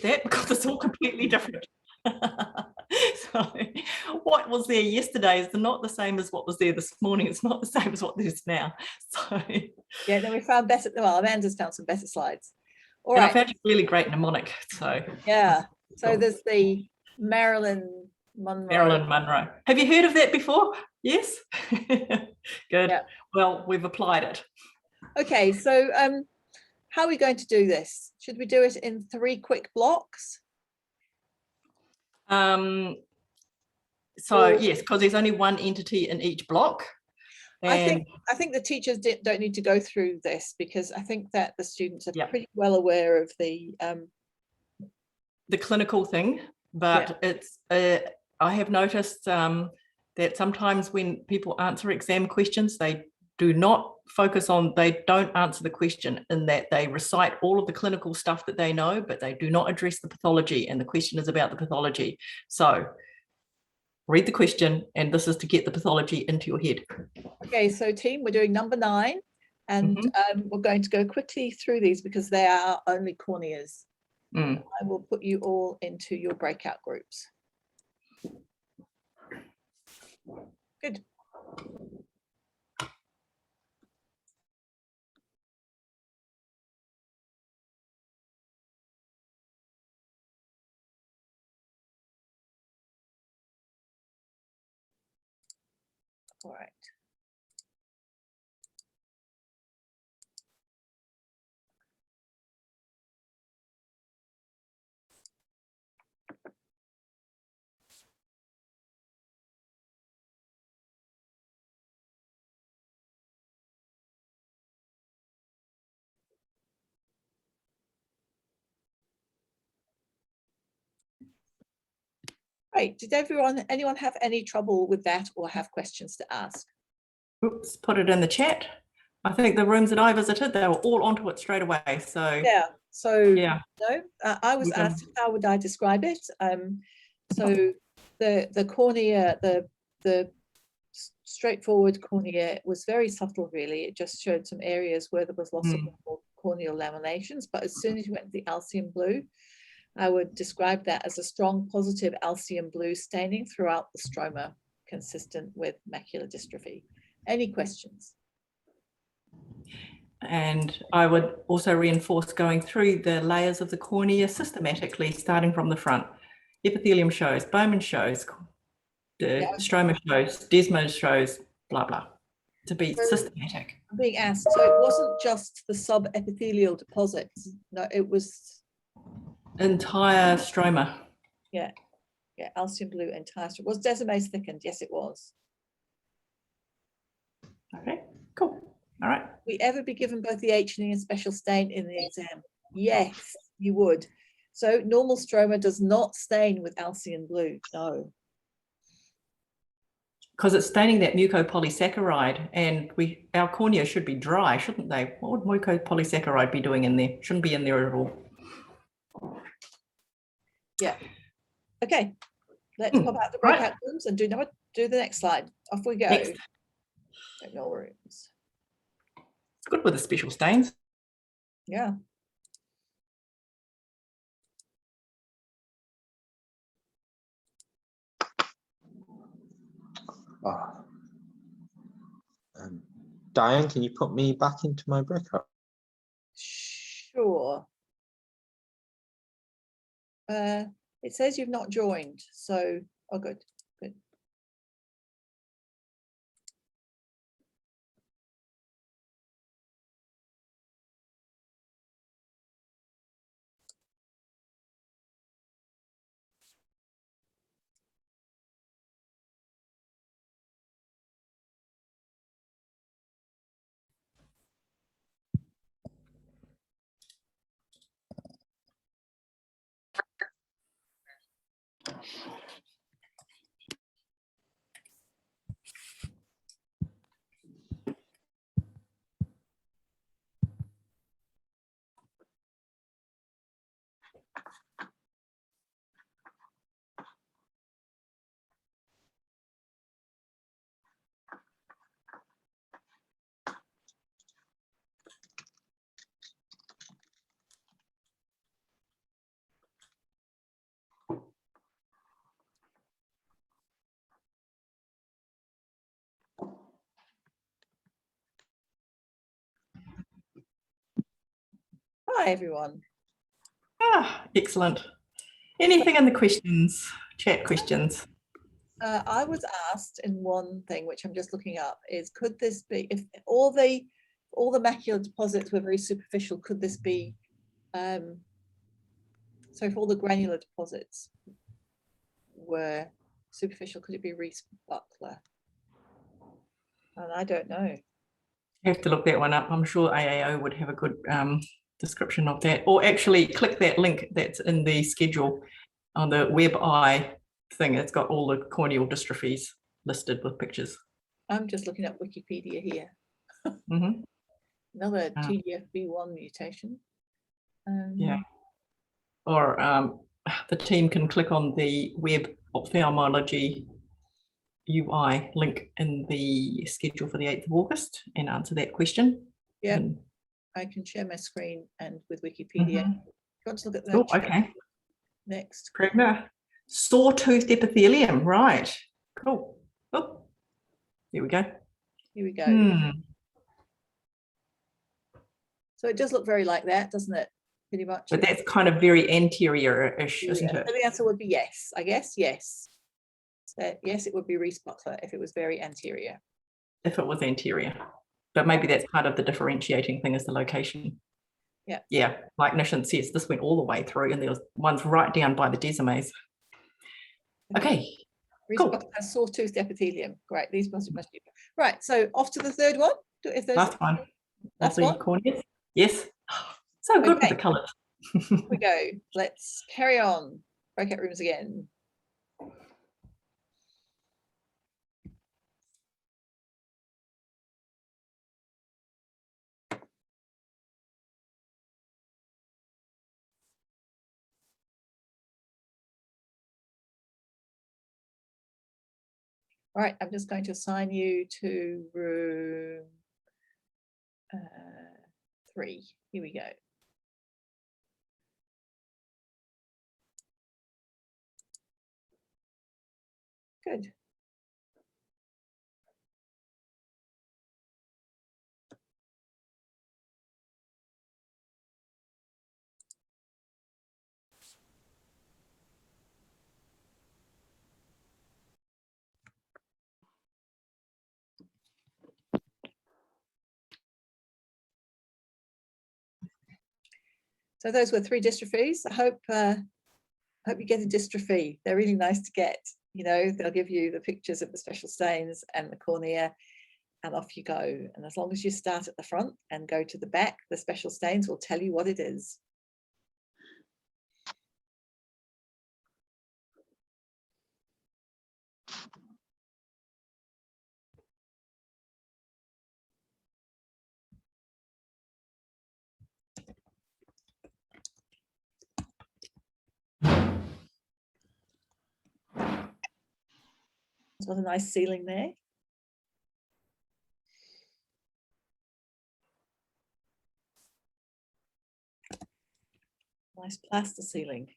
that because it's all completely different. So what was there yesterday is not the same as what was there this morning. It's not the same as what there's now. So yeah, then we found better. Well, Amanda's found some better slides. All right. right. I found you really great mnemonic. So yeah. So there's the Marilyn Monroe. Have you heard of that before? Yes. Good. Yeah. Well, we've applied it. Okay, so how are we going to do this? Should we do it in 3 quick blocks? So yes, because there's only one entity in each block. And I think the teachers don't need to go through this because I think that the students are pretty well aware of the clinical thing, but it's I have noticed that sometimes when people answer exam questions, they do not focus on, they don't answer the question in that they recite all of the clinical stuff that they know, but they do not address the pathology, and the question is about the pathology. So read the question, and this is to get the pathology into your head. Okay, so team, we're doing number 9, and we're going to go quickly through these because they are only corneas. I will put you all into your breakout groups. Good. All right. Right, did anyone have any trouble with that or have questions to ask? Oops, put it in the chat. I think the rooms that I visited, they were all onto it straight away. So no, I was asked how would I describe it. So the cornea, the straightforward cornea was very subtle, really. It just showed some areas where there was lots of corneal laminations, but as soon as you went to the Alcium blue, I would describe that as a strong positive Alcium blue staining throughout the stroma, consistent with macular dystrophy. Any questions? And I would also reinforce going through the layers of the cornea systematically, starting from the front. Epithelium shows, Bowman shows, the stroma shows, Desmos shows, blah, blah, to be systematic. I'm being asked, so it wasn't just the subepithelial deposits. No, it was entire stroma. Yeah, Alcium blue entire stroma. Was Desmos thickened? Yes, it was. Okay, cool. All right. We ever be given both the H&E and special stain in the exam? Yes, you would. So normal stroma does not stain with Alcium blue, no. Because it's staining that mucopolysaccharide, and our cornea should be dry, shouldn't they? What would mucopolysaccharide be doing in there? Shouldn't be in there at all. Yeah. Okay. Let's pop out the breakout rooms and do the next slide. Off we go. Technical rooms. It's good with the special stains. Yeah. Diane, can you put me back into my breakout? Sure. It says you've not joined, so good. Hi, everyone. Excellent. Anything in the questions, chat questions? I was asked in one thing, which I'm just looking up, is could this be, if all the macular deposits were very superficial, could this be, so if all the granular deposits were superficial, could it be Reese-Buckler? And I don't know. You have to look that one up. I'm sure AAO would have a good description of that. Or actually click that link that's in the schedule on the WebEye thing. It's got all the corneal dystrophies listed with pictures. I'm just looking at Wikipedia here. Mm-hmm. Another TDFB1 mutation. Yeah. Or the team can click on the web ophthalmology UI link in the schedule for the 8th of August and answer that question. Yeah, And I can share my screen and with Wikipedia. Mm-hmm. You want to look at that? Oh, okay. Next. Sawtooth epithelium, right. Cool. Oh, here we go. Here we go. So it does look very like that, doesn't it? Pretty much. But that's kind of very anterior-ish, isn't it? So the answer would be yes, I guess, yes. Yes, it would be Reese-Buckler if it was very anterior. If it was anterior. But maybe that's part of the differentiating thing is the location. Yeah. Yeah, like Nishan says, this went all the way through and there was ones right down by the Desimoes. Okay. Reese-Buckler has sawtooth epithelium. Great, these must be. Right, so off to the third one. If there's Last one. Last one? Corneas. Yes. So good with the colours. Here we go. Let's carry on. Breakout rooms again. All right, I'm just going to assign you to room 3. Here we go. Good. So those were 3 dystrophies. I hope you get a dystrophy. They're really nice to get. You know, they'll give you the pictures of the special stains and the cornea, and off you go. And as long as you start at the front and go to the back, the special stains will tell you what it is. It's got a nice ceiling there. Nice plaster ceiling.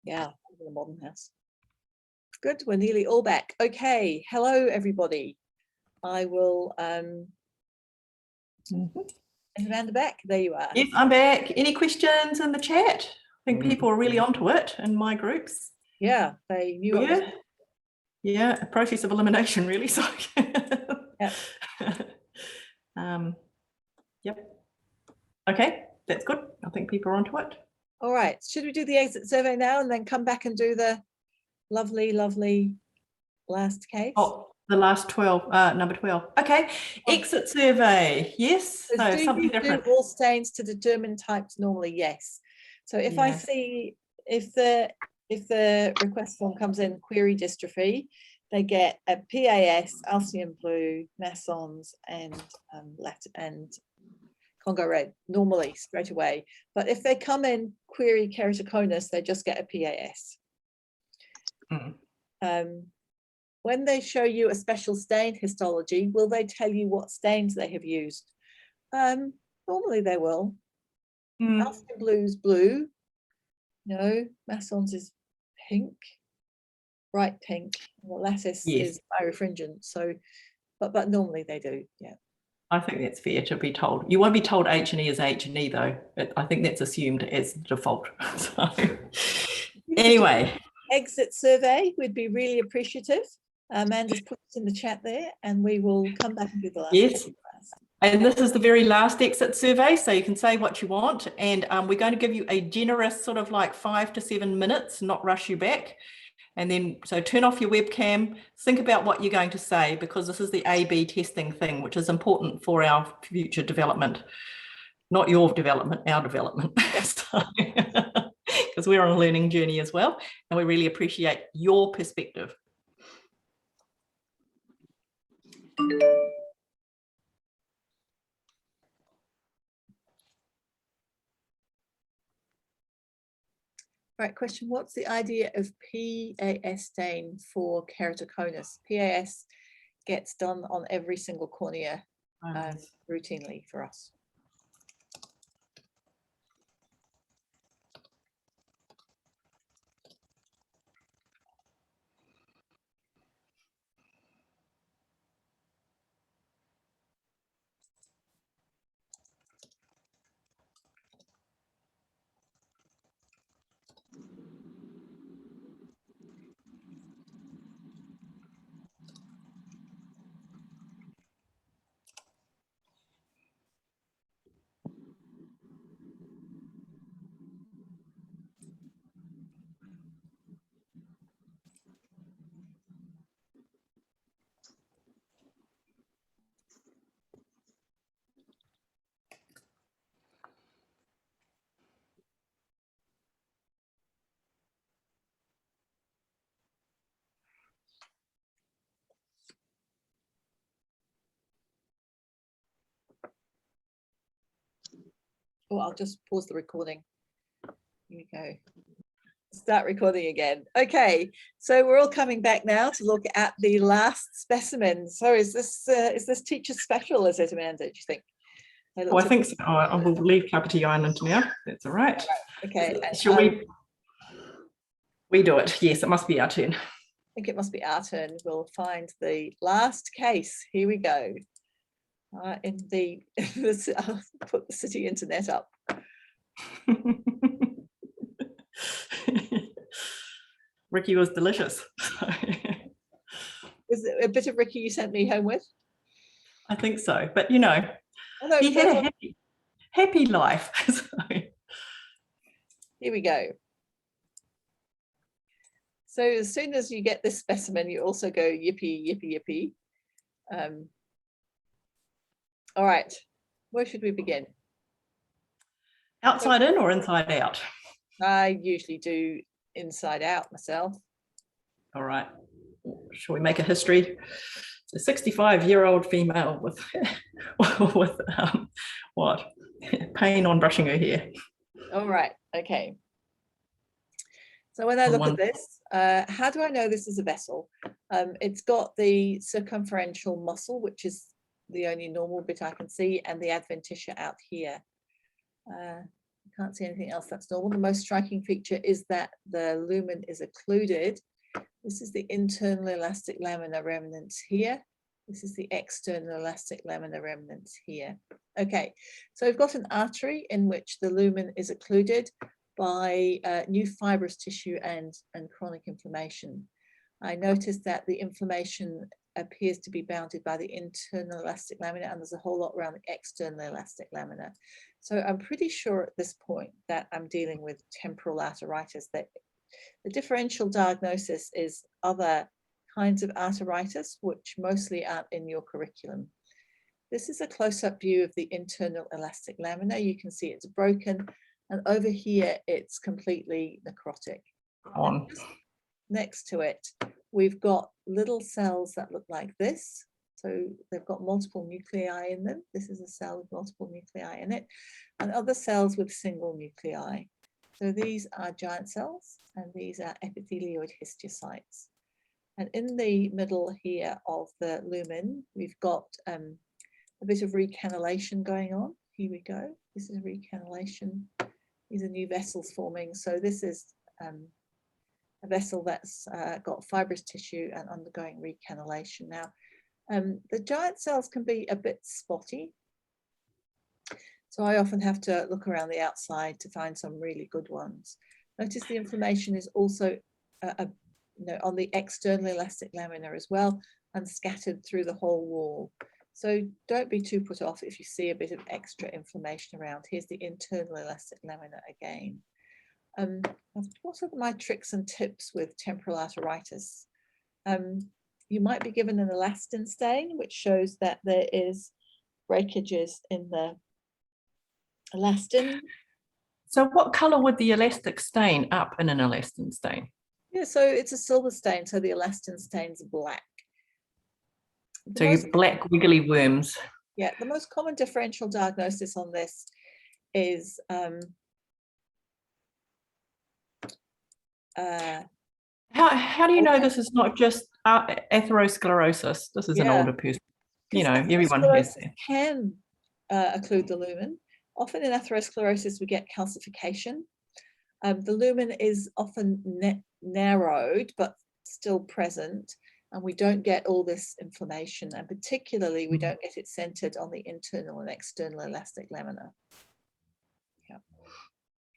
Yeah, a modern house. Good, we're nearly all back. Okay, hello everybody. I will Amanda back. There you are. Yes, I'm back. Any questions in the chat? I think people are really onto it in my groups. Yeah, they knew it. Yeah, a process of elimination, really. So yeah. Yep. Okay, that's good. I think people are onto it. All right. Should we do the exit survey now and then come back and do the lovely, lovely last case? Oh, the last 12, number 12. Okay, exit survey. Yes. So something different. Do all stains to determine types normally? Yes. So if I see if the request form comes in query dystrophy, they get a PAS, Alcium blue, Massons, and Congo red normally straight away. But if they come in query keratoconus, they just get a PAS. When they show you a special stain histology, will they tell you what stains they have used? Normally they will. Alcium blue is blue. No, Massons is pink, bright pink. And the lattice is birefringent. So, but normally they do, yeah. I think that's fair to be told. You won't be told H&E is H&E though. I think that's assumed as default. So anyway. Exit survey, we'd be really appreciative. Amanda's put it in the chat there, and we will come back and do the last. Yes. And this is the very last exit survey, so you can say what you want. And we're going to give you a generous sort of like 5 to 7 minutes, not rush you back. And then, so turn off your webcam, think about what you're going to say, because this is the A/B testing thing, which is important for our future development. Not your development, our development. Because we're on a learning journey as well. And we really appreciate your perspective. Right, question, what's the idea of PAS stain for keratoconus? PAS gets done on every single cornea routinely for us. Oh, I'll just pause the recording. Here we go. Start recording again. Okay, so we're all coming back now to look at the last specimen. So is this teacher special, is it, Amanda, do you think? I think so. I will leave Kapiti Island now. That's all right. Okay. Shall we do it? Yes, it must be our turn. I think it must be our turn. We'll find the last case. Here we go. I'll put the city internet up. Ricky was delicious. Was it a bit of Ricky you sent me home with? I think so, but you know, he had a happy life. So. Here we go. So as soon as you get this specimen, you also go yippee, yippee, yippee. All right, where should we begin? Outside in or inside out? I usually do inside out myself. All right, shall we make a history? It's a 65-year-old female with what? Pain on brushing her hair. All right, okay. So when I look at this, how do I know this is a vessel? It's got the circumferential muscle, which is the only normal bit I can see, and the adventitia out here. I can't see anything else that's normal. The most striking feature is that the lumen is occluded. This is the internal elastic lamina remnants here. This is the external elastic lamina remnants here. Okay, so we've got an artery in which the lumen is occluded by new fibrous tissue and chronic inflammation. I noticed that the inflammation appears to be bounded by the internal elastic lamina, and there's a whole lot around the external elastic lamina. So I'm pretty sure at this point that I'm dealing with temporal arteritis. That the differential diagnosis is other kinds of arteritis, which mostly aren't in your curriculum. This is a close-up view of the internal elastic lamina. You can see it's broken, and over here it's completely necrotic. Next to it, we've got little cells that look like this. So they've got multiple nuclei in them. This is a cell with multiple nuclei in it, and other cells with single nuclei. So these are giant cells, and these are epithelioid histiocytes. And in the middle here of the lumen, we've got a bit of recanalation going on. Here we go. This is recanalation. These are new vessels forming. So this is a vessel that's got fibrous tissue and undergoing recanalation. Now, The giant cells can be a bit spotty. So I often have to look around the outside to find some really good ones. Notice the inflammation is also on the external elastic lamina as well, and scattered through the whole wall. So don't be too put off if you see a bit of extra inflammation around. Here's the internal elastic lamina again. What are my tricks and tips with temporal arteritis? You might be given an elastin stain, which shows that there is breakages in the elastin. So what color would the elastic stain up in an elastin stain? Yeah, so it's a silver stain, so the elastin stain's black. So you black wiggly worms. Yeah, the most common differential diagnosis on this is how do you know this is not just atherosclerosis? This is an older person. You know, everyone has that. Can occlude the lumen. Often in atherosclerosis, we get calcification. The lumen is often narrowed, but still present, and we don't get all this inflammation, and particularly we don't get it centered on the internal and external elastic lamina. Yeah.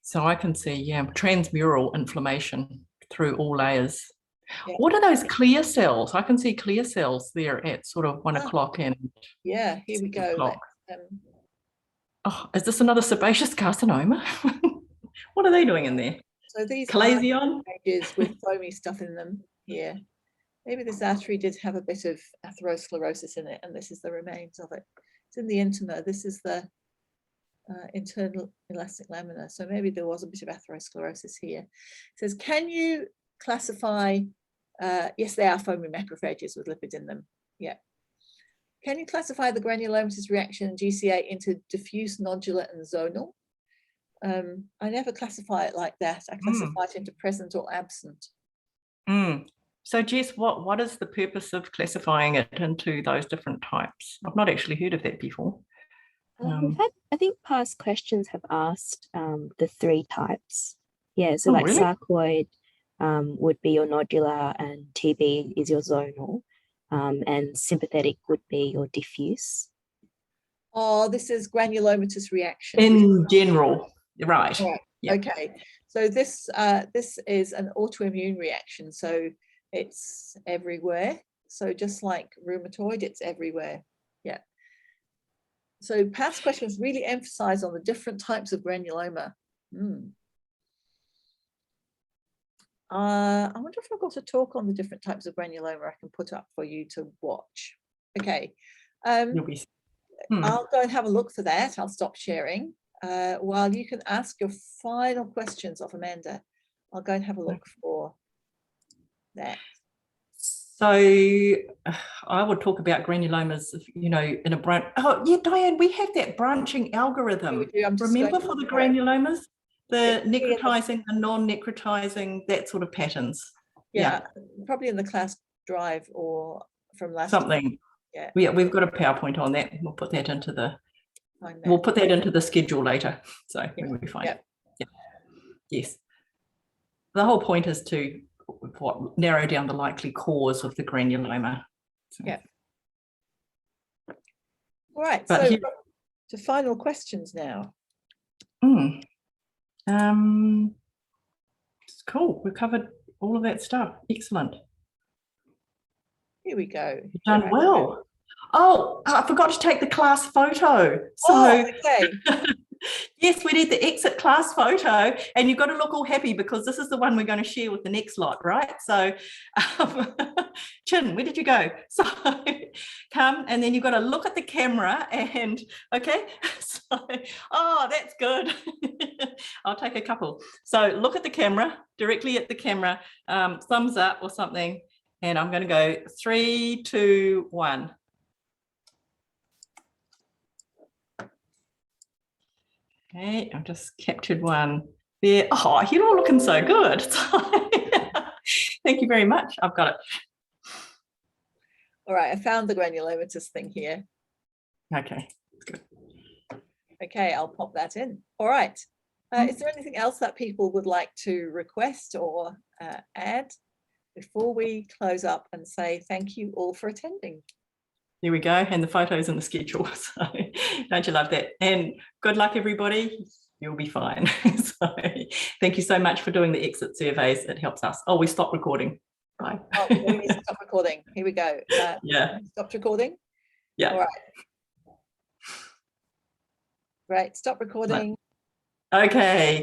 So I can see, transmural inflammation through all layers. Yeah. What are those clear cells? I can see clear cells there at sort of 1 o'clock and yeah, here we go. Oh, is this another sebaceous carcinoma? What are they doing in there? So these Chalazion pages with foamy stuff in them here. Maybe this artery did have a bit of atherosclerosis in it, and this is the remains of it. It's in the intima. This is the internal elastic lamina. So maybe there was a bit of atherosclerosis here. It says, can you classify, yes, they are foamy macrophages with lipid in them. Yeah. Can you classify the granulomatous reaction in GCA into diffuse, nodular, and zonal? I never classify it like that. I classify it into present or absent. So Jess, what is the purpose of classifying it into those different types? I've not actually heard of that before. We've had, I think past questions have asked the 3 types. Yeah, so like really? Sarcoid would be your nodular, and TB is your zonal, and sympathetic would be your diffuse. Oh, this is granulomatous reaction. In general, right. Yep. Okay, so this is an autoimmune reaction, so it's everywhere. So just like rheumatoid, it's everywhere. Yeah. So past questions really emphasize on the different types of granuloma. I wonder if I've got a talk on the different types of granuloma I can put up for you to watch. Okay. I'll go and have a look for that. I'll stop sharing. While you can ask your final questions of Amanda, I'll go and have a look for that. So I would talk about granulomas, you know, in a branch. Oh yeah, Diane, we have that branching algorithm. Remember for the granulomas, the necrotizing, the non-necrotizing, that sort of patterns. Yeah, probably in the class drive or from last something. Yeah, we've got a PowerPoint on that. We'll put that into the schedule later. So we'll be fine. Yeah. Yes. The whole point is to narrow down the likely cause of the granuloma. So. Yeah. All right. But so to final questions now. It's cool. We've covered all of that stuff. Excellent. Here we go. You've done well. Oh, I forgot to take the class photo. So okay. Yes, we need the exit class photo, and you've got to look all happy because this is the one we're going to share with the next lot, right? So Chin, where did you go? So come, and then you've got to look at the camera and okay. So, oh, that's good. I'll take a couple. So look at the camera, directly at the camera, thumbs up or something, and I'm going to go 3, 2, 1. Okay, I've just captured one there. Oh, you're all looking so good. Thank you very much. I've got it. All right, I found the granulomatous thing here. Okay, good. Okay, I'll pop that in. All right. Is there anything else that people would like to request or add before we close up and say thank you all for attending? There we go. And the photos in the schedule. So don't you love that? And good luck, everybody. You'll be fine. So thank you so much for doing the exit surveys. It helps us. Oh, we stopped recording. Bye. Oh, we need to stop recording. Here we go. Yeah. Stopped recording. Yeah. All right. Right. Stop recording. Okay.